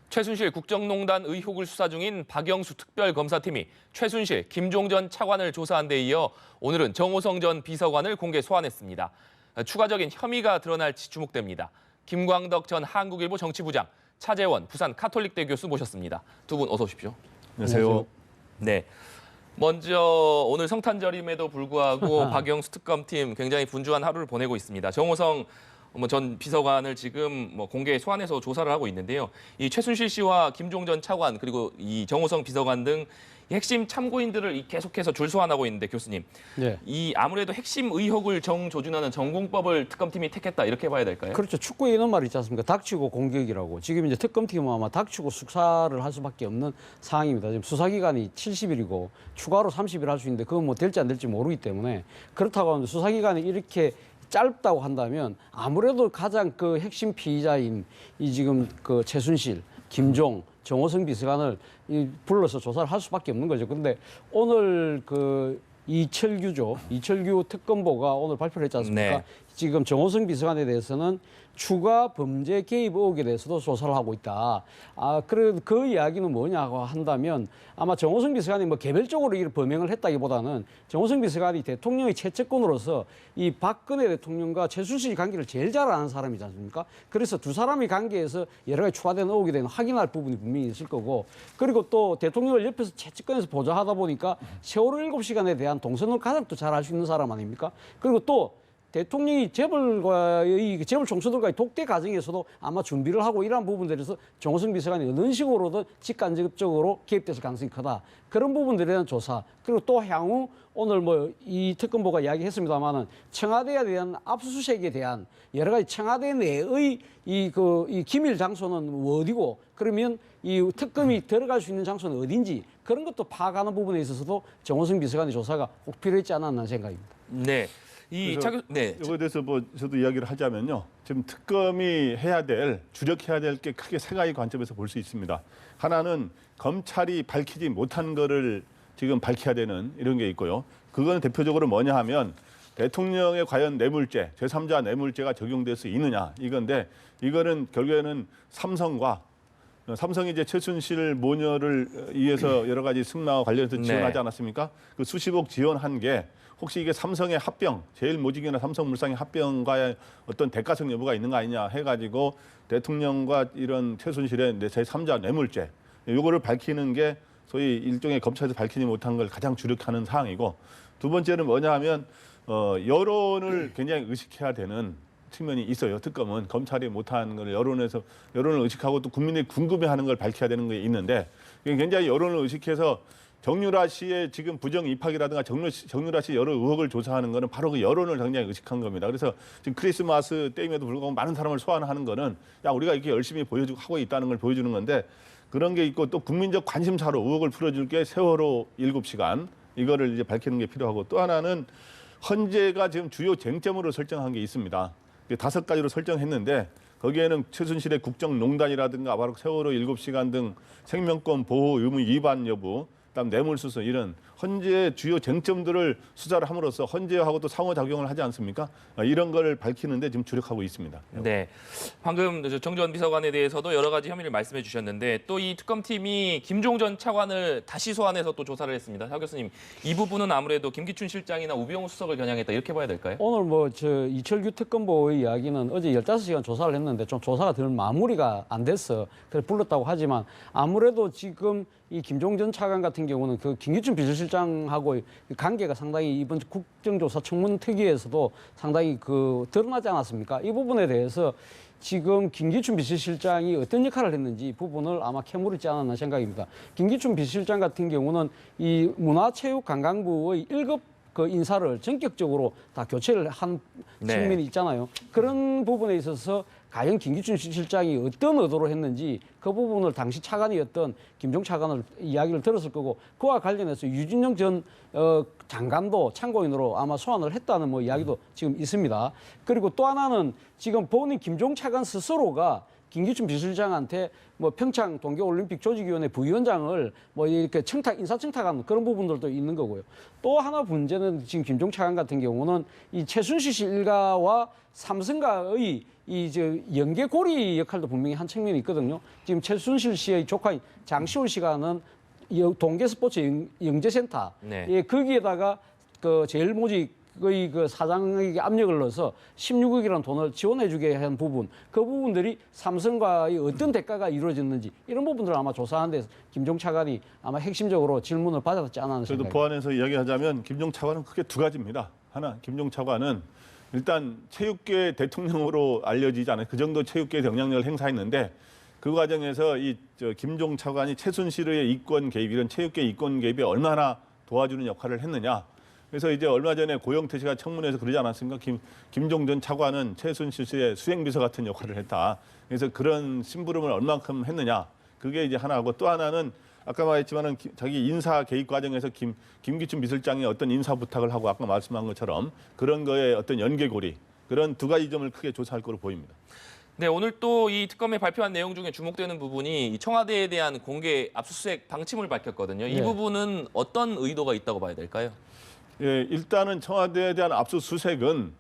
최순실 국정농단 의혹을 수사 중인 박영수 특별검사팀이 최순실, 김종전 차관을 조사한 데 이어 오늘은 정호성 전 비서관을 공개 소환했습니다. 추가적인 혐의가 드러날지 주목됩니다. 김광덕 전 한국일보 정치부장, 차재원 부산 카톨릭대 교수 모셨습니다. 두 분 어서 오십시오. 안녕하세요. 네. 먼저 오늘 성탄절임에도 불구하고 박영수 특검팀 굉장히 분주한 하루를 보내고 있습니다. 정호성 전 비서관을 지금 공개 소환해서 조사를 하고 있는데요. 이 최순실 씨와 김종전 차관 그리고 이 정호성 비서관 등 핵심 참고인들을 계속해서 줄 소환하고 있는데 교수님, 네. 이 아무래도 핵심 의혹을 정조준하는 전공법을 특검팀이 택했다 이렇게 봐야 될까요? 그렇죠. 축구에 이런 말이 있지 않습니까? 닥치고 공격이라고. 지금 이제 특검팀은 아마 닥치고 수사를 할 수밖에 없는 상황입니다. 지금 수사기간이 70일이고 추가로 30일 할 수 있는데 그건 뭐 될지 안 될지 모르기 때문에 그렇다고 하면 수사기간이 이렇게 짧다고 한다면 아무래도 가장 그 핵심 피의자인 이 지금 그 최순실, 김종, 정호성 비서관을 불러서 조사를 할 수밖에 없는 거죠. 그런데 오늘 그 이철규 특검보가 오늘 발표를 했지 않습니까? 네. 지금 정호성 비서관에 대해서는 추가 범죄 개입 의혹에 대해서도 조사를 하고 있다. 그 이야기는 뭐냐고 한다면 아마 정호성 비서관이 뭐 개별적으로 이 범행을 했다기보다는 정호성 비서관이 대통령의 최측근으로서 이 박근혜 대통령과 최순실 관계를 제일 잘 아는 사람이지 않습니까? 그래서 두 사람의 관계에서 여러 가지 추가된 의혹에 대한 확인할 부분이 분명히 있을 거고, 그리고 또 대통령을 옆에서 최측근에서 보좌하다 보니까 세월호 7시간에 대한 동선을 가장 또 잘 알 수 있는 사람 아닙니까? 그리고 또 대통령이 재벌 총수들과의 독대 과정에서도 아마 준비를 하고 이러한 부분들에서 정호성 비서관이 어느 식으로든 직간접적으로 개입됐을 가능성이 크다. 그런 부분들에 대한 조사. 그리고 또 향후 오늘 이 특검보가 이야기했습니다만은 청와대에 대한 압수수색에 대한 여러 가지 청와대 내의 이 기밀 장소는 어디고, 그러면 이 특검이 들어갈 수 있는 장소는 어딘지 그런 것도 파악하는 부분에 있어서도 정호성 비서관의 조사가 꼭 필요했지 않았나 생각입니다. 네. 이거에 대해서 저도 이야기를 하자면요. 지금 특검이 주력해야 될 게 크게 세 가지 관점에서 볼 수 있습니다. 하나는 검찰이 밝히지 못한 거를 지금 밝혀야 되는 이런 게 있고요. 그거는 대표적으로 뭐냐 하면 대통령의 과연 뇌물죄, 제3자 뇌물죄가 적용될 수 있느냐 이건데, 이거는 결국에는 삼성이 이제 최순실 모녀를 위해서 여러 가지 승마와 관련해서 지원하지 않았습니까? 그 수십억 지원한 게 혹시 이게 삼성의 합병, 제일모직이나 삼성물산의 합병과의 어떤 대가성 여부가 있는 거 아니냐 해가지고 대통령과 이런 최순실의 제3자 뇌물죄, 요거를 밝히는 게 소위 일종의 검찰에서 밝히지 못한 걸 가장 주력하는 사항이고, 두 번째는 뭐냐 하면 여론을 굉장히 의식해야 되는 측면이 있어요. 특검은 검찰이 못한 걸 여론을 의식하고 또 국민이 궁금해하는 걸 밝혀야 되는 게 있는데, 굉장히 여론을 의식해서 정유라 씨의 지금 부정 입학이라든가 정유라 씨 여러 의혹을 조사하는 거는 바로 그 여론을 굉장히 의식한 겁니다. 그래서 지금 크리스마스 때임에도 불구하고 많은 사람을 소환하는 거는 우리가 이렇게 열심히 하고 있다는 걸 보여주는 건데, 그런 게 있고 또 국민적 관심사로 의혹을 풀어줄 게 세월호 7시간 이거를 이제 밝히는 게 필요하고, 또 하나는 헌재가 지금 주요 쟁점으로 설정한 게 있습니다. 5가지로 설정했는데 거기에는 최순실의 국정농단이라든가 바로 세월호 7시간 등 생명권 보호 의무 위반 여부, 그다음 뇌물수수 이런 헌재의 주요 쟁점들을 수사를 함으로써 헌재하고 또 상호작용을 하지 않습니까? 이런 걸 밝히는데 지금 주력하고 있습니다. 네, 방금 정 전 비서관에 대해서도 여러 가지 혐의를 말씀해 주셨는데 또 이 특검팀이 김종전 차관을 다시 소환해서 또 조사를 했습니다. 하 교수님, 이 부분은 아무래도 김기춘 실장이나 우병우 수석을 겨냥했다 이렇게 봐야 될까요? 오늘 이철규 특검보의 이야기는 어제 15시간 조사를 했는데 좀 조사가 덜 마무리가 안 됐어. 그래서 불렀다고 하지만 아무래도 지금 이 김종전 차관 같은 경우는 그 김기춘 비서실장하고 관계가 상당히 이번 국정조사 청문 특위에서도 상당히 드러나지 않았습니까? 이 부분에 대해서 지금 김기춘 비서실장이 어떤 역할을 했는지 부분을 아마 캐물었지 않았나 생각입니다. 김기춘 비서실장 같은 경우는 이 문화체육관광부의 1급 인사를 전격적으로 다 교체를 한 측면이 있잖아요. 그런 부분에 있어서 과연 김기춘 실장이 어떤 의도로 했는지 그 부분을 당시 차관이었던 김종 차관을 이야기를 들었을 거고, 그와 관련해서 유진영 전 장관도 참고인으로 아마 소환을 했다는 이야기도 지금 있습니다. 그리고 또 하나는 지금 본인 김종 차관 스스로가 김기춘 비서실장한테 뭐 평창 동계올림픽 조직위원회 부위원장을 뭐 이렇게 인사청탁하는 그런 부분들도 있는 거고요. 또 하나 문제는 지금 김종 차관 같은 경우는 이 최순실 씨 일가와 삼성과의 연계고리 역할도 분명히 한 측면이 있거든요. 지금 최순실 씨의 조카인 장시호 씨가는 동계스포츠 영재센터, 네. 예, 거기에다가 그 제일모직의 그 사장에게 압력을 넣어서 16억이라는 돈을 지원해주게 한 부분, 그 부분들이 삼성과의 어떤 대가가 이루어졌는지 이런 부분들을 아마 조사하는 데서 김종 차관이 아마 핵심적으로 질문을 받았지 않았나 저도 생각합니다. 보완해서 이야기하자면 김종 차관은 크게 두 가지입니다. 하나, 김종 차관은 일단 체육계 대통령으로 알려지지 않아요. 그 정도 체육계 영향력을 행사했는데 그 과정에서 김종 차관이 최순실의 이권 개입, 이런 체육계 이권 개입에 얼마나 도와주는 역할을 했느냐. 그래서 이제 얼마 전에 고영태 씨가 청문회에서 그러지 않았습니까? 김종 전 차관은 최순실 씨의 수행비서 같은 역할을 했다. 그래서 그런 심부름을 얼만큼 했느냐. 그게 이제 하나고 또 하나는 아까 말했지만은 자기 인사 개입 과정에서 김기춘 비서실장이 어떤 인사 부탁을 하고 아까 말씀한 것처럼 그런 거에 어떤 연계고리 그런 두 가지 점을 크게 조사할 거로 보입니다. 네, 오늘 또 이 특검에 발표한 내용 중에 주목되는 부분이 이 청와대에 대한 공개 압수수색 방침을 밝혔거든요. 이 네. 부분은 어떤 의도가 있다고 봐야 될까요? 예, 일단은 청와대에 대한 압수수색은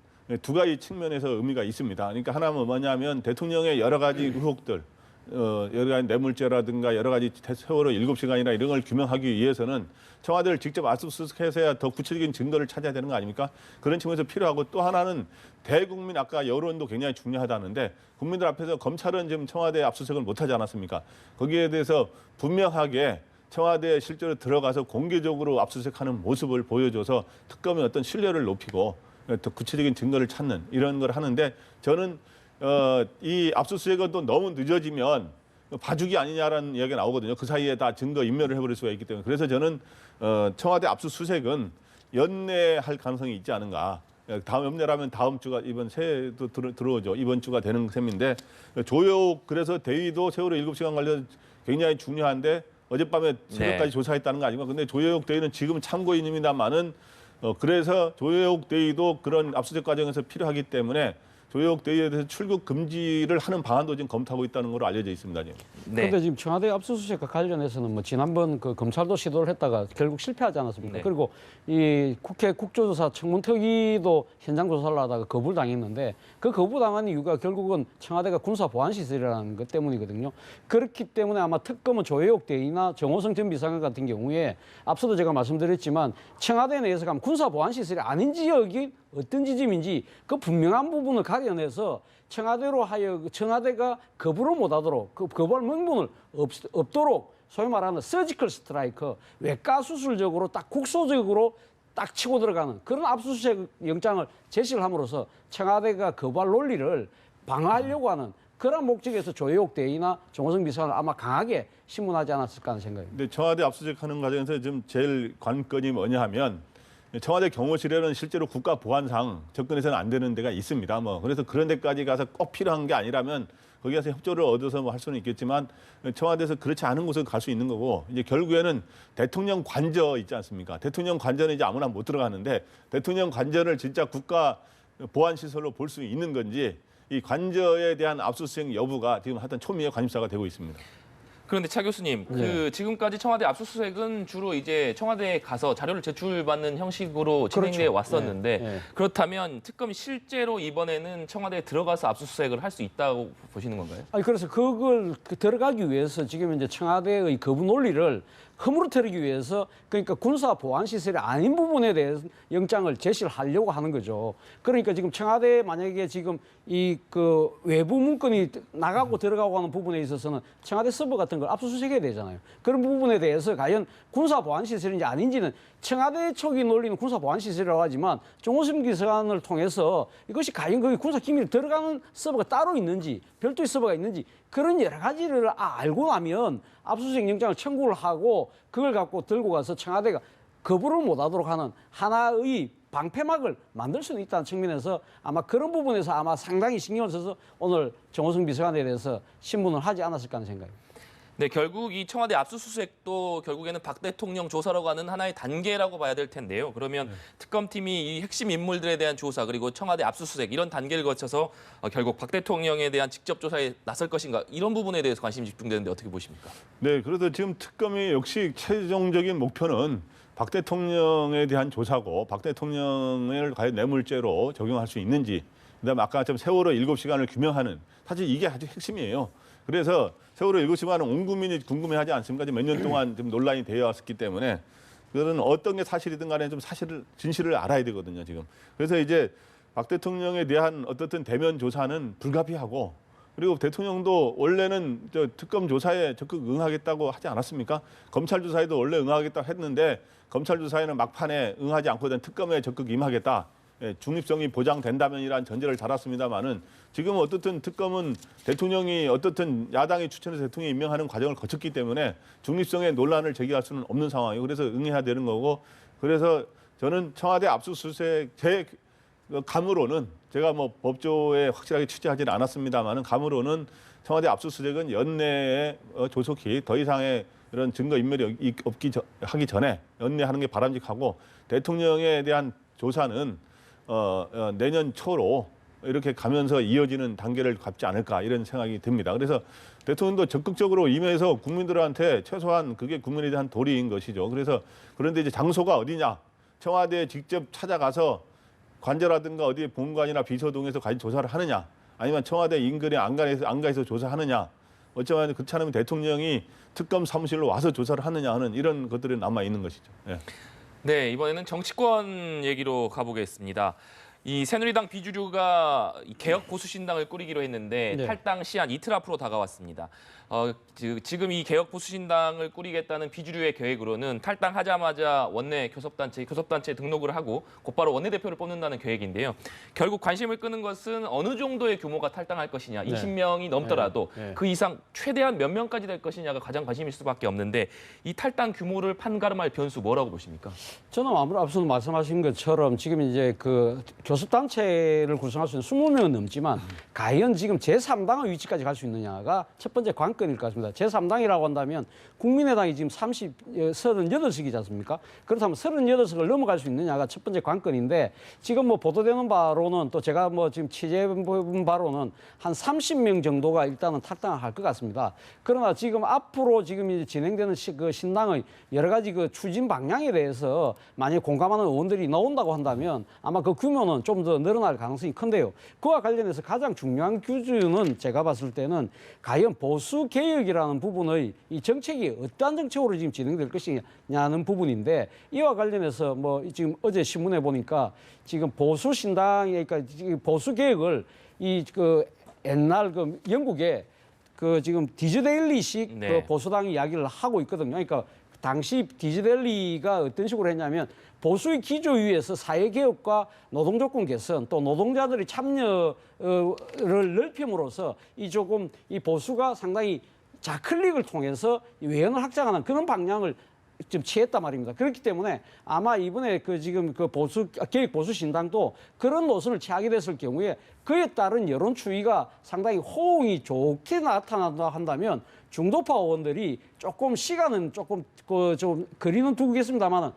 두 가지 측면에서 의미가 있습니다. 그러니까 하나는 뭐냐면 대통령의 여러 가지 의혹들, 여러 가지 뇌물죄라든가 여러 가지 세월호 7시간이나 이런 걸 규명하기 위해서는 청와대를 직접 압수수색해서야 더 구체적인 증거를 찾아야 되는 거 아닙니까? 그런 측면에서 필요하고 또 하나는 대국민 아까 여론도 굉장히 중요하다는데 국민들 앞에서 검찰은 지금 청와대 압수수색을 못하지 않았습니까? 거기에 대해서 분명하게 청와대에 실제로 들어가서 공개적으로 압수수색하는 모습을 보여줘서 특검의 어떤 신뢰를 높이고 더 구체적인 증거를 찾는 이런 걸 하는데 저는 이 압수수색은 또 너무 늦어지면 봐주기 아니냐라는 이야기가 나오거든요. 그 사이에 다 증거 인멸을 해버릴 수가 있기 때문에 그래서 저는 청와대 압수수색은 연내할 가능성이 있지 않은가. 다음 연내라면 다음 주가 이번 새해도 들어오죠. 이번 주가 되는 셈인데 조효옥 그래서 대위도 세월호 7시간 관련 굉장히 중요한데 어젯밤에 새벽까지 네. 조사했다는 거 아닙니까? 근데 조효옥 대위는 지금 참고인입니다만은 그래서 조효옥 대위도 그런 압수수색 과정에서 필요하기 때문에 조효옥 대위에 대해서 출국 금지를 하는 방안도 지금 검토하고 있다는 걸로 알려져 있습니다. 지금. 네. 그런데 지금 청와대 압수수색과 관련해서는 뭐 지난번 그 검찰도 시도를 했다가 결국 실패하지 않았습니까? 네. 그리고 이 국회 국조조사 청문특위도 현장 조사를 하다가 거부를 당했는데 그 거부당한 이유가 결국은 청와대가 군사보안시설이라는 것 때문이거든요. 그렇기 때문에 아마 특검은 조혜옥 대위나 정호성 전 비서관 같은 경우에 앞서도 제가 말씀드렸지만 청와대 내에서 가면 군사보안시설이 아닌 지역이 어떤 지점인지 그 분명한 부분을 가려내서 청와대로 하여 청와대가 거부를 못하도록 그 거부할 명분을 없도록 소위 말하는 서지컬 스트라이크 외과 수술적으로 딱 국소적으로 딱 치고 들어가는 그런 압수수색 영장을 제시를 함으로써 청와대가 거부할 논리를 방어하려고 하는 그런 목적에서 조혜옥 대위나 정호성 비서관을 아마 강하게 신문하지 않았을까 하는 생각입니다. 근데 청와대 압수수색하는 과정에서 지금 제일 관건이 뭐냐 하면 청와대 경호실에는 실제로 국가 보안상 접근해서는 안 되는 데가 있습니다. 그래서 그런 데까지 가서 꼭 필요한 게 아니라면 거기 가서 협조를 얻어서 뭐 할 수는 있겠지만 청와대에서 그렇지 않은 곳에 갈 수 있는 거고 이제 결국에는 대통령 관저 있지 않습니까? 대통령 관저는 이제 아무나 못 들어가는데 대통령 관저를 진짜 국가 보안 시설로 볼 수 있는 건지 이 관저에 대한 압수수색 여부가 지금 하여튼 초미의 관심사가 되고 있습니다. 그런데 차 교수님, 그 지금까지 청와대 압수수색은 주로 이제 청와대에 가서 자료를 제출받는 형식으로 진행돼 그렇죠. 왔었는데 네. 그렇다면 특검이 실제로 이번에는 청와대에 들어가서 압수수색을 할 수 있다고 보시는 건가요? 아니 그래서 그걸 들어가기 위해서 지금 이제 청와대의 거부 논리를 허물어뜨리기 위해서 그러니까 군사 보안 시설이 아닌 부분에 대해서 영장을 제시를 하려고 하는 거죠. 그러니까 지금 청와대 만약에 지금 이 그 외부 문건이 나가고 들어가고 하는 부분에 있어서는 청와대 서버 같은 걸 압수수색해야 되잖아요. 그런 부분에 대해서 과연 군사 보안 시설인지 아닌지는 청와대 초기 논리는 군사 보안 시설이라고 하지만 정호성 비서관을 통해서 이것이 과연 거기 군사 기밀이 들어가는 서버가 따로 있는지 별도의 서버가 있는지 그런 여러 가지를 알고 나면 압수수색 영장을 청구를 하고 그걸 갖고 들고 가서 청와대가 거부를 못하도록 하는 하나의 방패막을 만들 수는 있다는 측면에서 아마 그런 부분에서 아마 상당히 신경을 써서 오늘 정호성 비서관에 대해서 신문을 하지 않았을까 하는 생각입니다. 네, 결국 이 청와대 압수수색도 결국에는 박 대통령 조사로 가는 하나의 단계라고 봐야 될 텐데요. 그러면 특검팀이 이 핵심 인물들에 대한 조사 그리고 청와대 압수수색 이런 단계를 거쳐서 결국 박 대통령에 대한 직접 조사에 나설 것인가 이런 부분에 대해서 관심이 집중되는데 어떻게 보십니까? 네, 그래도 지금 특검이 역시 최종적인 목표는 박 대통령에 대한 조사고 박 대통령을 과연 뇌물죄로 적용할 수 있는지 그다음에 아까처럼 세월호 7시간을 규명하는 사실 이게 아주 핵심이에요. 그래서 세월호 7시간은 온 국민이 궁금해하지 않습니까? 몇 년 동안 좀 논란이 되어 왔기 때문에 그거는 어떤 게 사실이든 간에 좀 진실을 알아야 되거든요, 지금. 그래서 이제 박 대통령에 대한 어떻든 대면 조사는 불가피하고 그리고 대통령도 원래는 특검 조사에 적극 응하겠다고 하지 않았습니까? 검찰 조사에도 원래 응하겠다고 했는데 검찰 조사에는 막판에 응하지 않고든 특검에 적극 임하겠다. 예, 중립성이 보장된다면이란 전제를 달았습니다만은 지금은 어떻든 특검은 대통령이 어떻든 야당이 추천해서 대통령이 임명하는 과정을 거쳤기 때문에 중립성의 논란을 제기할 수는 없는 상황이고 그래서 응해야 되는 거고 그래서 저는 청와대 압수수색 제 감으로는 제가 뭐 법조에 확실하게 취재하지는 않았습니다만은 감으로는 청와대 압수수색은 연내에 조속히 더 이상의 이런 증거 인멸이 하기 전에 연내하는 게 바람직하고 대통령에 대한 조사는 내년 초로 이렇게 가면서 이어지는 단계를 밟지 않을까 이런 생각이 듭니다. 그래서 대통령도 적극적으로 임해서 국민들한테 최소한 그게 국민에 대한 도리인 것이죠. 그래서 그런데 이제 장소가 어디냐? 청와대에 직접 찾아가서 관저라든가 어디에 본관이나 비서동에서 가서 조사를 하느냐? 아니면 청와대 인근에 안가에서 조사하느냐? 어쩌면 그렇지 않으면 대통령이 특검 사무실로 와서 조사를 하느냐 하는 이런 것들이 남아 있는 것이죠. 예. 네, 이번에는 정치권 얘기로 가보겠습니다. 이 새누리당 비주류가 개혁 보수신당을 꾸리기로 했는데 네. 탈당 시한 이틀 앞으로 다가왔습니다. 지금 이 개혁 보수신당을 꾸리겠다는 비주류의 계획으로는 탈당하자마자 원내 교섭단체에 등록을 하고 곧바로 원내대표를 뽑는다는 계획인데요. 결국 관심을 끄는 것은 어느 정도의 규모가 탈당할 것이냐. 네. 20명이 넘더라도 네. 그 이상 최대한 몇 명까지 될 것이냐가 가장 관심일 수밖에 없는데 이 탈당 규모를 판가름할 변수 뭐라고 보십니까? 저는 아무래도 앞서 말씀하신 것처럼 지금 이제 그 교섭단체를 구성할 수 있는 20명은 넘지만 과연 지금 제3당의 위치까지 갈 수 있느냐가 첫 번째 관건일 것 같습니다. 제3당이라고 한다면 국민의당이 지금 38석이지 않습니까? 그렇다면 38석을 넘어갈 수 있느냐가 첫 번째 관건인데 지금 뭐 보도되는 바로는 또 제가 뭐 지금 취재해본 바로는 한 30명 정도가 일단은 탈당을 할 것 같습니다. 그러나 지금 앞으로 지금 이제 진행되는 그 신당의 여러 가지 그 추진 방향에 대해서 만약 공감하는 의원들이 나온다고 한다면 아마 그 규모는 좀 더 늘어날 가능성이 큰데요. 그와 관련해서 가장 중요한 기준은 제가 봤을 때는 과연 보수 개혁이라는 부분의 이 정책이 어떠한 정책으로 지금 진행될 것이냐는 부분인데 이와 관련해서 뭐 지금 어제 신문에 보니까 지금 보수 신당이 그러니까 보수 개혁을 이 그 옛날 그 영국의 그 지금 디즈데일리식 네. 그 보수당이 이야기를 하고 있거든요. 그러니까 당시 디즈데일리가 어떤 식으로 했냐면 보수의 기조 위에서 사회개혁과 노동조건 개선 또 노동자들의 참여를 넓힘으로써 이 조금 이 보수가 상당히 좌클릭을 통해서 외연을 확장하는 그런 방향을 좀 취했단 말입니다. 그렇기 때문에 아마 이번에 그 지금 그 개혁 보수 신당도 그런 노선을 취하게 됐을 경우에 그에 따른 여론 추이가 상당히 호응이 좋게 나타난다 한다면 중도파 의원들이 조금 시간은 조금 좀 거리는 두겠습니다만은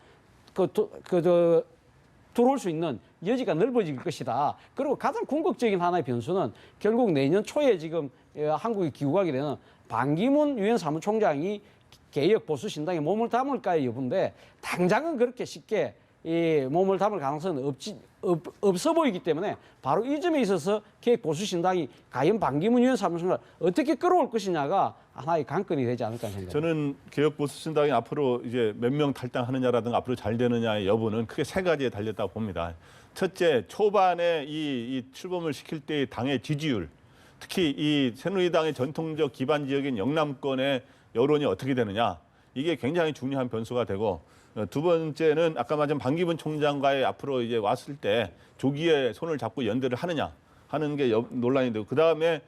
들어올 수 있는 여지가 넓어질 것이다. 그리고 가장 궁극적인 하나의 변수는 결국 내년 초에 지금 한국이 귀국하게 되는 반기문 유엔 사무총장이 개혁 보수 신당에 몸을 담을까의 여부인데 당장은 그렇게 쉽게 이 몸을 담을 가능성은 없어 보이기 때문에 바로 이 점에 있어서 개혁 보수 신당이 과연 반기문 유엔 사무총장을 어떻게 끌어올 것이냐가 하나의 관건이 되지 않을까 생각합니다. 저는 개혁 보수 신당이 앞으로 이제 몇 명 탈당하느냐라든가 앞으로 잘 되느냐의 여부는 크게 세 가지에 달렸다고 봅니다. 첫째, 초반에 이 출범을 시킬 때의 당의 지지율, 특히 이 새누리당의 전통적 기반 지역인 영남권의 여론이 어떻게 되느냐, 이게 굉장히 중요한 변수가 되고 두 번째는 아까 말한 반기문 총장과의 앞으로 이제 왔을 때 조기에 손을 잡고 연대를 하느냐 하는 게 논란이 되고 그 다음에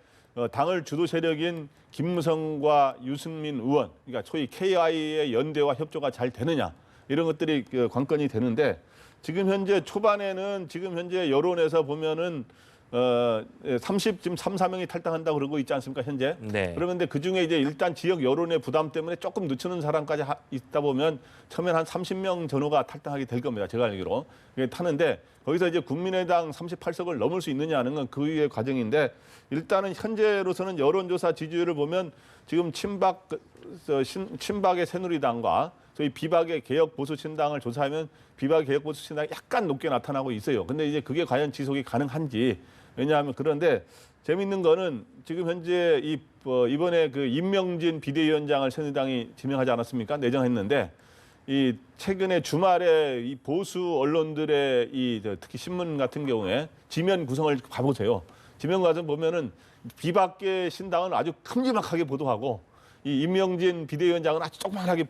당을 주도 세력인 김무성과 유승민 의원, 그러니까 소위 KI의 연대와 협조가 잘 되느냐 이런 것들이 관건이 되는데 지금 현재 초반에는 지금 현재 여론에서 보면은 지금 3, 4명이 탈당한다고 그러고 있지 않습니까, 현재? 네. 그러면 그 중에 이제 일단 지역 여론의 부담 때문에 조금 늦추는 사람까지 있다 보면 처음엔 한 30명 전후가 탈당하게 될 겁니다. 제가 알기로. 이게 타는데 거기서 이제 국민의당 38석을 넘을 수 있느냐는 건 그 위의 과정인데 일단은 현재로서는 여론조사 지지율을 보면 지금 친박의 새누리당과 저희 비박의 개혁보수신당을 조사하면 비박의 개혁보수신당이 약간 높게 나타나고 있어요. 근데 이제 그게 과연 지속이 가능한지 왜냐하면 그런데 재밌는 거는 지금 현재 이번에 그 임명진 비대위원장을 새누리당이 지명하지 않았습니까? 내정했는데 이 최근에 주말에 이 보수 언론들의 특히 신문 같은 경우에 지면 구성을 봐보세요. 지면 구성 보면은 비박계 신당은 아주 큼지막하게 보도하고 이 임명진 비대위원장은 아주 조그만하게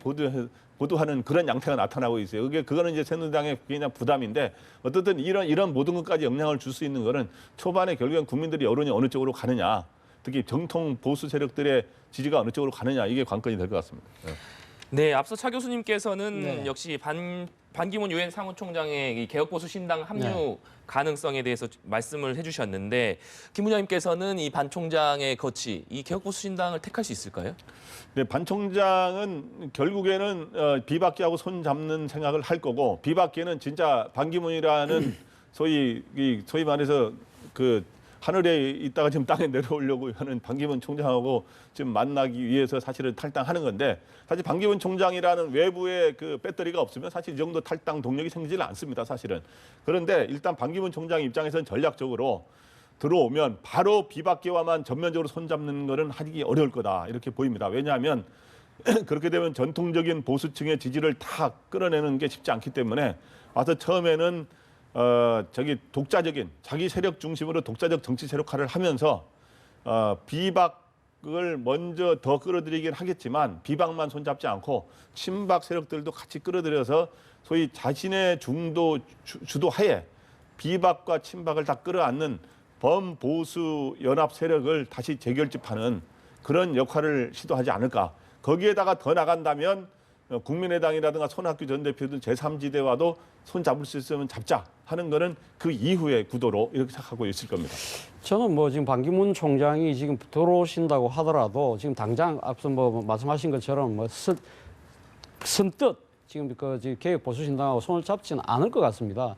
보도하는 그런 양태가 나타나고 있어요. 그거는 이제 새누리당의 그냥 부담인데 어떻든 이런 모든 것까지 영향을 줄 수 있는 거는 초반에 결국엔 국민들이 여론이 어느 쪽으로 가느냐, 특히 정통 보수 세력들의 지지가 어느 쪽으로 가느냐 이게 관건이 될 것 같습니다. 네, 앞서 차 교수님께서는 네. 역시 반기문 유엔 사무총장의 이 개혁보수 신당 합류 네. 가능성에 대해서 말씀을 해주셨는데 김 부장님께서는 이 반 총장의 거치, 이 개혁보수 신당을 택할 수 있을까요? 네, 반 총장은 결국에는 비박계하고 손 잡는 생각을 할 거고 비박계는 진짜 반기문이라는 소위 말해서 그 하늘에 있다가 지금 땅에 내려오려고 하는 반기문 총장하고 지금 만나기 위해서 사실은 탈당하는 건데 사실 반기문 총장이라는 외부의 그 배터리가 없으면 사실 이 정도 탈당 동력이 생기지는 않습니다, 사실은. 그런데 일단 반기문 총장 입장에서는 전략적으로 들어오면 바로 비박계와만 전면적으로 손잡는 거는 하기 어려울 거다 이렇게 보입니다. 왜냐하면 그렇게 되면 전통적인 보수층의 지지를 다 끌어내는 게 쉽지 않기 때문에 와서 처음에는 독자적인 자기 세력 중심으로 독자적 정치 세력화를 하면서 비박을 먼저 더 끌어들이긴 하겠지만 비박만 손잡지 않고 친박 세력들도 같이 끌어들여서 소위 자신의 주도하에 비박과 친박을 다 끌어안는 범보수 연합 세력을 다시 재결집하는 그런 역할을 시도하지 않을까. 거기에다가 더 나간다면 국민의당이라든가 손학규 전 대표든 제3지대와도 손 잡을 수 있으면 잡자 하는 거는 그 이후의 구도로 이렇게 생각하고 있을 겁니다. 저는 뭐 지금 반기문 총장이 지금 들어오신다고 하더라도 지금 당장 앞서 뭐 말씀하신 것처럼 뭐 선뜻 지금 개혁 보수신당하고 손을 잡지는 않을 것 같습니다.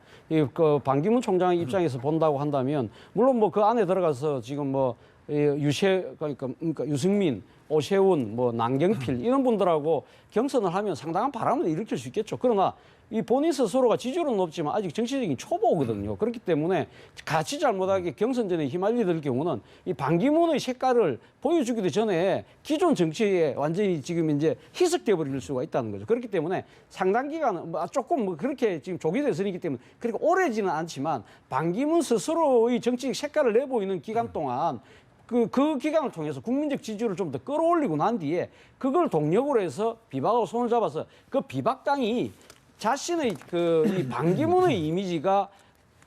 그 반기문 총장의 입장에서 본다고 한다면 물론 뭐 그 안에 들어가서 지금 뭐 그러니까 유승민, 오세훈, 뭐 남경필 이런 분들하고 경선을 하면 상당한 바람을 일으킬 수 있겠죠. 그러나 이 본인 스스로가 지지율은 높지만 아직 정치적인 초보거든요. 그렇기 때문에 같이 잘못하게 경선전에 휘말리들 경우는 이 반기문의 색깔을 보여주기도 전에 기존 정치에 완전히 지금 이제 희석돼 버릴 수가 있다는 거죠. 그렇기 때문에 상당 기간은 조금 뭐 그렇게 지금 조기대선이기 때문에 그렇게 오래지는 않지만 반기문 스스로의 정치적 색깔을 내보이는 기간 동안 그 기간을 통해서 국민적 지지율을 좀 더 끌어올리고 난 뒤에 그걸 동력으로 해서 비박하고 손을 잡아서 그 비박당이 자신의 이 반기문의 이미지가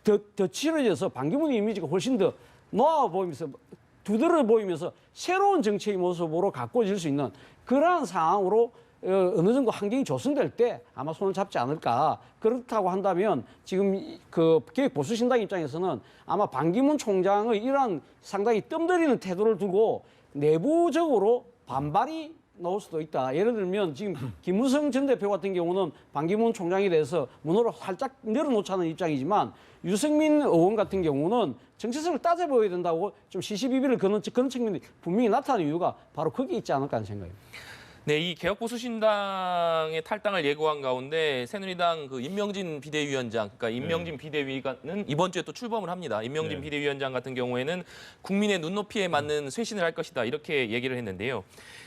더 치러져서 반기문의 이미지가 훨씬 더 놓아 보이면서 두드러 보이면서 새로운 정치의 모습으로 가꿔질 수 있는 그러한 상황으로 어느 정도 환경이 조성될 때 아마 손을 잡지 않을까. 그렇다고 한다면 지금 그 개혁보수신당 입장에서는 아마 반기문 총장의 이러한 상당히 뜸들이는 태도를 두고 내부적으로 반발이 나올 수도 있다. 예를 들면 지금 김무성 전 대표 같은 경우는 반기문 총장에 대해서 문호를 살짝 내려놓자는 입장이지만 유승민 의원 같은 경우는 정치성을 따져봐야 된다고 좀 시시비비를 거는 측면이 분명히 나타나는 이유가 바로 거기에 있지 않을까 하는 생각입니다. 네, 이 개혁보수신당의 탈당을 예고한 가운데 새누리당 그 임명진 비대위원장, 그러니까 임명진 비대위가는 이번 주에 또 출범을 합니다. 임명진 비대위원장 같은 경우에는 국민의 눈높이에 맞는 쇄신을 할 것이다 이렇게 얘기를 했는데요.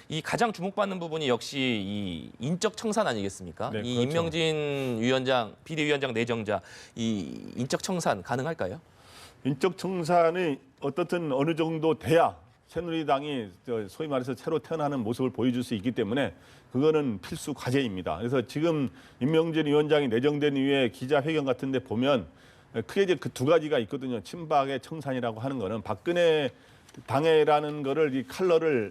이 가장 주목받는 부분이 역시 이 인적 청산 아니겠습니까? 네, 이 그렇죠. 임명진 비대위원장 내정자 이 인적 청산 가능할까요? 인적 청산이 어떻든 어느 정도 돼야 새누리당이 소위 말해서 새로 태어나는 모습을 보여줄 수 있기 때문에 그거는 필수 과제입니다. 그래서 지금 임명진 위원장이 내정된 이후에 기자회견 같은 데 보면 크게 이제 그 두 가지가 있거든요. 친박의 청산이라고 하는 거는 박근혜 당해라는 거를 이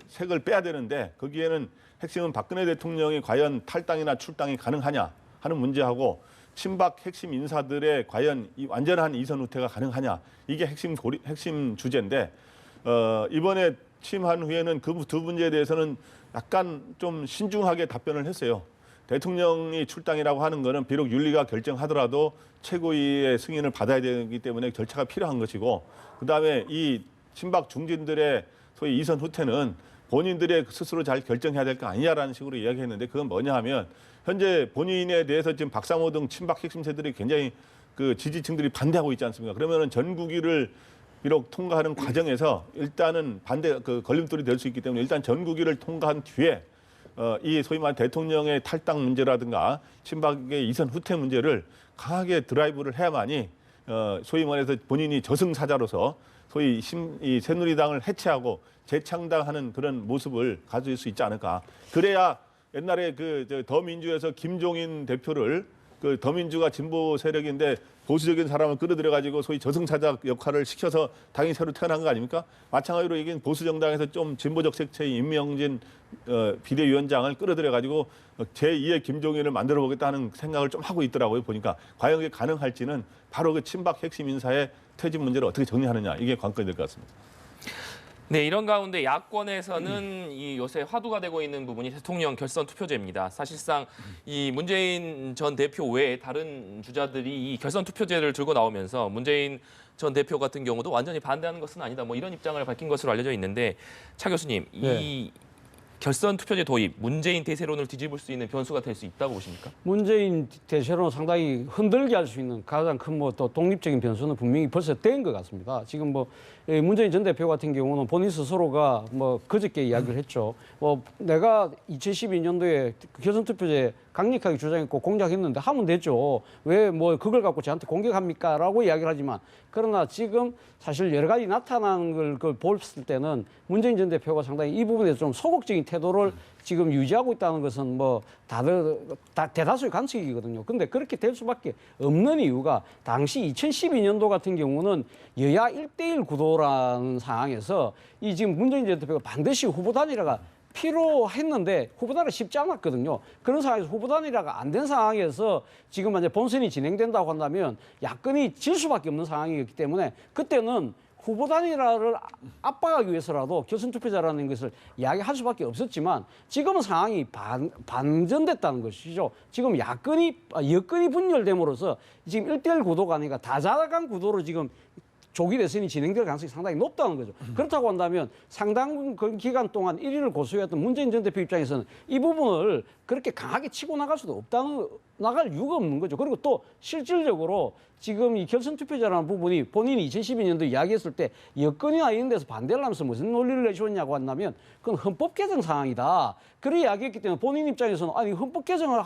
색을 빼야 되는데 거기에는 핵심은 박근혜 대통령이 과연 탈당이나 출당이 가능하냐 하는 문제하고 친박 핵심 인사들의 과연 이 완전한 이선 후퇴가 가능하냐 이게 핵심 주제인데 이번에 취임한 후에는 그 두 문제에 대해서는 약간 좀 신중하게 답변을 했어요. 대통령이 출당이라고 하는 거는 비록 윤리가 결정하더라도 최고위의 승인을 받아야 되기 때문에 절차가 필요한 것이고 그다음에 이 친박 중진들의 소위 이선 후퇴는 본인들의 스스로 잘 결정해야 될 거 아니냐라는 식으로 이야기했는데 그건 뭐냐 하면 현재 본인에 대해서 지금 박상호 등 친박 핵심세들이 굉장히 그 지지층들이 반대하고 있지 않습니까? 그러면은 전국위를 비록 통과하는 과정에서 일단은 반대 그 걸림돌이 될 수 있기 때문에 일단 전국위를 통과한 뒤에 이 소위 말하는 대통령의 탈당 문제라든가 친박의 이선 후퇴 문제를 강하게 드라이브를 해야만이 소위 말해서 본인이 저승사자로서 소위 이 새누리당을 해체하고 재창당하는 그런 모습을 가질 수 있지 않을까. 그래야 옛날에 그 더민주에서 김종인 대표를 그 더민주가 진보 세력인데 보수적인 사람을 끌어들여가지고 소위 저승사자 역할을 시켜서 당이 새로 태어난 거 아닙니까? 마찬가지로 이게 보수정당에서 좀 진보적 색채의 임명진 비대위원장을 끌어들여가지고 제2의 김종인을 만들어보겠다 하는 생각을 좀 하고 있더라고요. 보니까 과연 그게 가능할지는 바로 그 친박 핵심 인사의 퇴진 문제를 어떻게 정리하느냐 이게 관건이 될 것 같습니다. 네, 이런 가운데 야권에서는 이 요새 화두가 되고 있는 부분이 대통령 결선 투표제입니다. 사실상 이 문재인 전 대표 외에 다른 주자들이 이 결선 투표제를 들고 나오면서 문재인 전 대표 같은 경우도 완전히 반대하는 것은 아니다. 뭐 이런 입장을 밝힌 것으로 알려져 있는데 차 교수님, 이 결선 투표제 도입, 문재인 대세론을 뒤집을 수 있는 변수가 될 수 있다고 보십니까? 문재인 대세론을 상당히 흔들게 할 수 있는 가장 큰 뭐 또 독립적인 변수는 분명히 벌써 된 것 같습니다. 지금 뭐 문재인 전 대표 같은 경우는 본인 스스로가 뭐 그저께 이야기를 했죠. 내가 2012년도에 결선 투표제 강력하게 주장했고 공작했는데 하면 되죠. 왜 뭐 그걸 갖고 저한테 공격합니까?라고 이야기를 하지만 그러나 지금 사실 여러 가지 나타나는 걸 봤을 때는 문재인 전 대표가 상당히 이 부분에서 좀 소극적인 태도를 지금 유지하고 있다는 것은 뭐 다들 대다수의 관측이거든요. 근데 그렇게 될 수밖에 없는 이유가 당시 2012년도 같은 경우는 여야 1대1 구도라는 상황에서 이 지금 문재인 전 대표가 반드시 후보 단일화가 필요했는데 후보 단일화 쉽지 않았거든요. 그런 상황에서 후보 단일화가 안 된 상황에서 지금 만약 본선이 진행된다고 한다면 야권이 질 수밖에 없는 상황이었기 때문에 그때는 후보 단일화를 압박하기 위해서라도 결선 투표자라는 것을 이야기할 수밖에 없었지만 지금은 상황이 반전됐다는 것이죠. 지금 여건이 분열됨으로써 지금 1대1 구도가 아니라 다자간 구도로 지금 조기 대선이 진행될 가능성이 상당히 높다는 거죠. 그렇다고 한다면 상당 기간 동안 1위를 고수해왔던 문재인 전 대표 입장에서는 이 부분을 그렇게 강하게 치고 나갈 수도 나갈 이유가 없는 거죠. 그리고 또 실질적으로 지금 이 결선 투표자라는 부분이 본인이 2012년도 이야기했을 때 여건이나 이런 데서 반대를 하면서 무슨 논리를 내세웠냐고 한다면 그건 헌법 개정 사항이다. 그런 이야기했기 때문에 본인 입장에서는 아니 헌법 개정을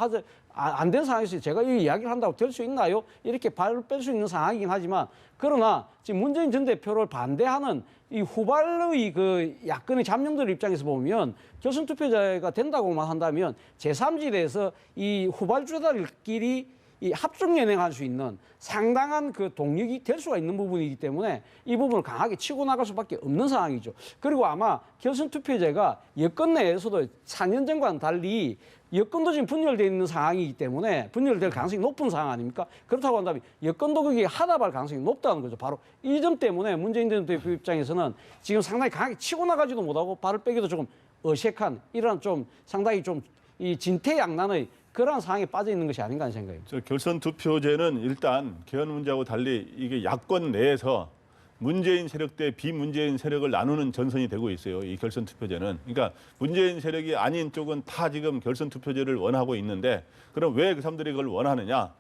안 된 상황에서 제가 이 이야기를 한다고 될 수 있나요? 이렇게 발을 뺄 수 있는 상황이긴 하지만 그러나 지금 문재인 전 대표를 반대하는 이 후발의 그 야권의 잠룡들 입장에서 보면 결선 투표자가 된다고만 한다면 제3지대에서 이 후발주자들끼리 이 합종 연행할 수 있는 상당한 그 동력이 될 수가 있는 부분이기 때문에 이 부분을 강하게 치고 나갈 수밖에 없는 상황이죠. 그리고 아마 결선 투표제가 여권 내에서도 4년 전과는 달리 여권도 지금 분열되어 있는 상황이기 때문에 분열될 가능성이 높은 상황 아닙니까? 그렇다고 한다면 여권도 거기에 하답할 가능성이 높다는 거죠. 바로 이 점 때문에 문재인 전 대표 입장에서는 지금 상당히 강하게 치고 나가지도 못하고 발을 빼기도 조금 어색한 이런 좀 상당히 좀 이 진퇴양난의 그런 상황에 빠져 있는 것이 아닌가 하는 생각입니다. 결선 투표제는 일단 개헌 문제하고 달리 이게 야권 내에서 문재인 세력 대 비문재인 세력을 나누는 전선이 되고 있어요. 이 결선 투표제는. 그러니까 문재인 세력이 아닌 쪽은 다 지금 결선 투표제를 원하고 있는데 그럼 왜 그 사람들이 그걸 원하느냐?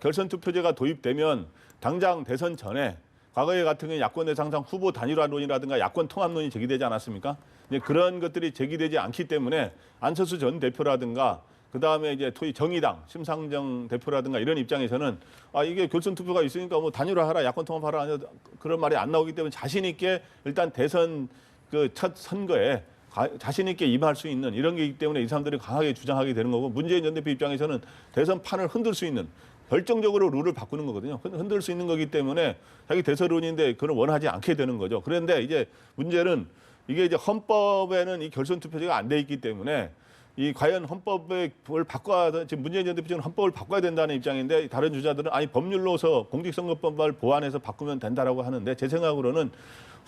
결선 투표제가 도입되면 당장 대선 전에 과거에 같은 경우 야권에서 항상 후보 단일화론이라든가 야권 통합론이 제기되지 않았습니까? 이제 그런 것들이 제기되지 않기 때문에 안철수 전 대표라든가 그다음에 이제 정의당 심상정 대표라든가 이런 입장에서는 이게 결선 투표가 있으니까 뭐 단일화하라 야권 통합하라 그런 말이 안 나오기 때문에 자신 있게 일단 대선 그 첫 선거에 자신 있게 임할 수 있는 이런 게 있기 때문에 이 사람들이 강하게 주장하게 되는 거고 문재인 전 대표 입장에서는 대선 판을 흔들 수 있는 결정적으로 룰을 바꾸는 거거든요. 흔들 수 있는 거기 때문에 자기 대선론인데 그걸 원하지 않게 되는 거죠. 그런데 이제 문제는 이게 이제 헌법에는 이 결선 투표제가 안 돼 있기 때문에 이 과연 헌법을 바꿔야 지금 문재인 전 대표는 헌법을 바꿔야 된다는 입장인데 다른 주자들은 아니 법률로서 공직선거법을 보완해서 바꾸면 된다라고 하는데 제 생각으로는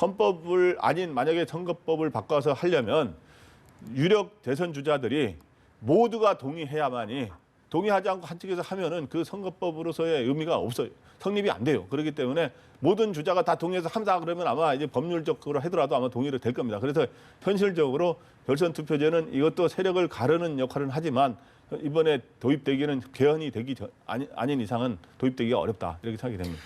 헌법을 아닌 만약에 선거법을 바꿔서 하려면 유력 대선 주자들이 모두가 동의해야만이 동의하지 않고 한쪽에서 하면은 그 선거법으로서의 의미가 없어요. 성립이 안 돼요. 그렇기 때문에 모든 주자가 다 동의해서 한다 그러면 아마 이제 법률적으로 하더라도 아마 동의를 될 겁니다. 그래서 현실적으로 결선 투표제는 이것도 세력을 가르는 역할은 하지만 이번에 도입되기는 개헌이 되기 아닌 이상은 도입되기가 어렵다 이렇게 생각이 됩니다.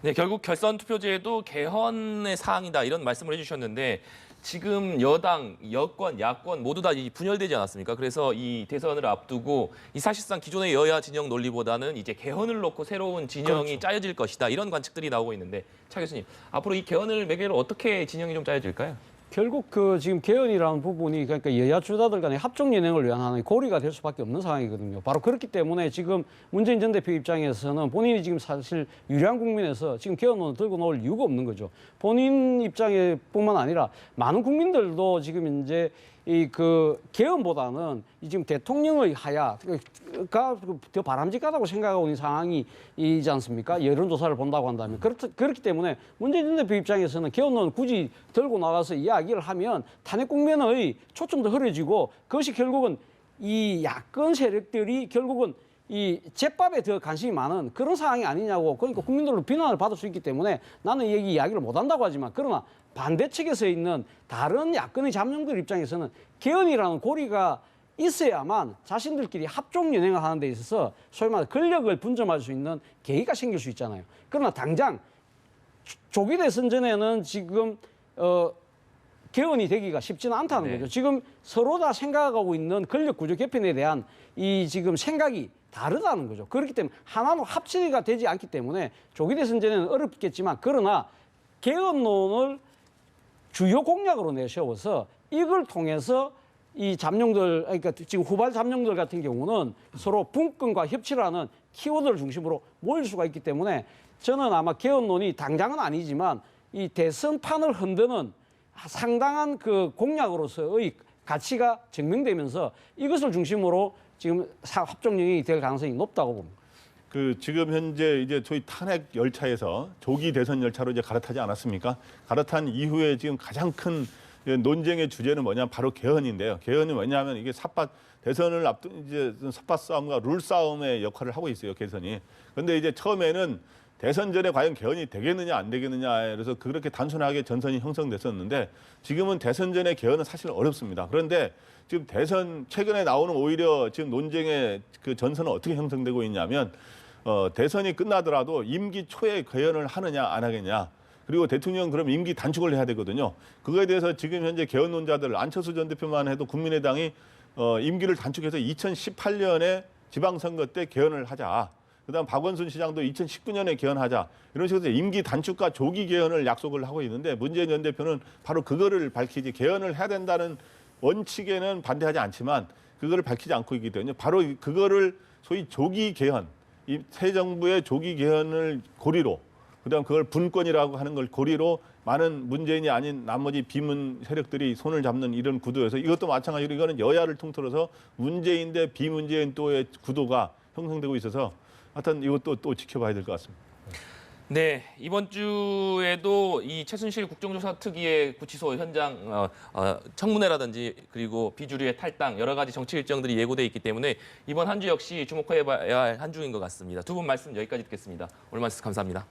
네, 결국 결선 투표제도 개헌의 사항이다 이런 말씀을 해주셨는데 지금 여당, 여권, 야권 모두 다 분열되지 않았습니까? 그래서 이 대선을 앞두고 이 사실상 기존의 여야 진영 논리보다는 이제 개헌을 놓고 새로운 진영이 짜여질 것이다 이런 관측들이 나오고 있는데 차 교수님 앞으로 이 개헌을 매개로 어떻게 진영이 좀 짜여질까요? 결국 그 지금 개헌이라는 부분이 그러니까 여야 주자들 간의 합종 연행을 위한 하나의 고리가 될 수밖에 없는 상황이거든요. 바로 그렇기 때문에 지금 문재인 전 대표 입장에서는 본인이 지금 사실 유리한 국민에서 지금 개헌론을 들고 나올 이유가 없는 거죠. 본인 입장에뿐만 아니라 많은 국민들도 지금 이제 이 그 개헌보다는 이 지금 대통령의 하야가 더 바람직하다고 생각하고 있는 상황이지 않습니까? 여론조사를 본다고 한다면 그렇기 때문에 문재인 전 대표 입장에서는 개헌론 굳이 들고 나가서 이야기를 하면 탄핵 국면의 초점도 흐려지고 그것이 결국은 이 야권 세력들이 결국은 이 제밥에 더 관심이 많은 그런 상황이 아니냐고 그러니까 국민들로 비난을 받을 수 있기 때문에 나는 여기 이야기를 못 한다고 하지만 그러나 반대 측에 있는 다른 야권의 잠룡들 입장에서는 개헌이라는 고리가 있어야만 자신들끼리 합종 연행을 하는 데 있어서 소위 말해 권력을 분점할 수 있는 계기가 생길 수 있잖아요. 그러나 당장 조기 대선 전에는 지금 개헌이 되기가 쉽지는 않다는 거죠. 지금 서로 다 생각하고 있는 권력 구조 개편에 대한 이 지금 생각이 다르다는 거죠. 그렇기 때문에 하나로 합치가 되지 않기 때문에 조기 대선 전에는 어렵겠지만 그러나 개헌론을 주요 공약으로 내세워서 이걸 통해서 이 잠룡들, 그러니까 지금 후발 잠룡들 같은 경우는 서로 분권과 협치라는 키워드를 중심으로 모일 수가 있기 때문에 저는 아마 개헌론이 당장은 아니지만 이 대선판을 흔드는 상당한 그 공약으로서의 가치가 증명되면서 이것을 중심으로 지금 합종령이 될 가능성이 높다고 봅니다. 그 지금 현재 이제 저희 탄핵 열차에서 조기 대선 열차로 이제 갈아타지 않았습니까? 갈아탄 이후에 지금 가장 큰 논쟁의 주제는 뭐냐? 바로 개헌인데요. 개헌이 뭐냐면 이게 대선을 앞둔 이제 삿바 싸움과 룰 싸움의 역할을 하고 있어요. 개선이. 그런데 이제 처음에는 대선 전에 과연 개헌이 되겠느냐 안 되겠느냐 그래서 그렇게 단순하게 전선이 형성됐었는데 지금은 대선 전에 개헌은 사실 어렵습니다. 그런데 지금 대선 최근에 나오는 오히려 지금 논쟁의 그 전선은 어떻게 형성되고 있냐면 대선이 끝나더라도 임기 초에 개헌을 하느냐 안 하겠냐. 그리고 대통령 그럼 임기 단축을 해야 되거든요. 그거에 대해서 지금 현재 개헌론자들 안철수 전 대표만 해도 국민의당이 임기를 단축해서 2018년에 지방선거 때 개헌을 하자. 그다음 박원순 시장도 2019년에 개헌하자. 이런 식으로 임기 단축과 조기 개헌을 약속을 하고 있는데 문재인 전 대표는 바로 그거를 밝히지 개헌을 해야 된다는 원칙에는 반대하지 않지만 그거를 밝히지 않고 있기 때문에 바로 그거를 소위 조기 개헌, 이 새 정부의 조기 개헌을 고리로 그다음 그걸 분권이라고 하는 걸 고리로 많은 문재인이 아닌 나머지 비문 세력들이 손을 잡는 이런 구도여서 이것도 마찬가지로 이거는 여야를 통틀어서 문재인 대 비문재인 또의 구도가 형성되고 있어서 하여튼 이것도 또 지켜봐야 될 것 같습니다. 네, 이번 주에도 이 최순실 국정조사 특위의 구치소 현장 청문회라든지 그리고 비주류의 탈당 여러 가지 정치 일정들이 예고돼 있기 때문에 이번 한 주 역시 주목해봐야 할 한 주인 것 같습니다. 두 분 말씀 여기까지 듣겠습니다. 오늘 말씀 감사합니다.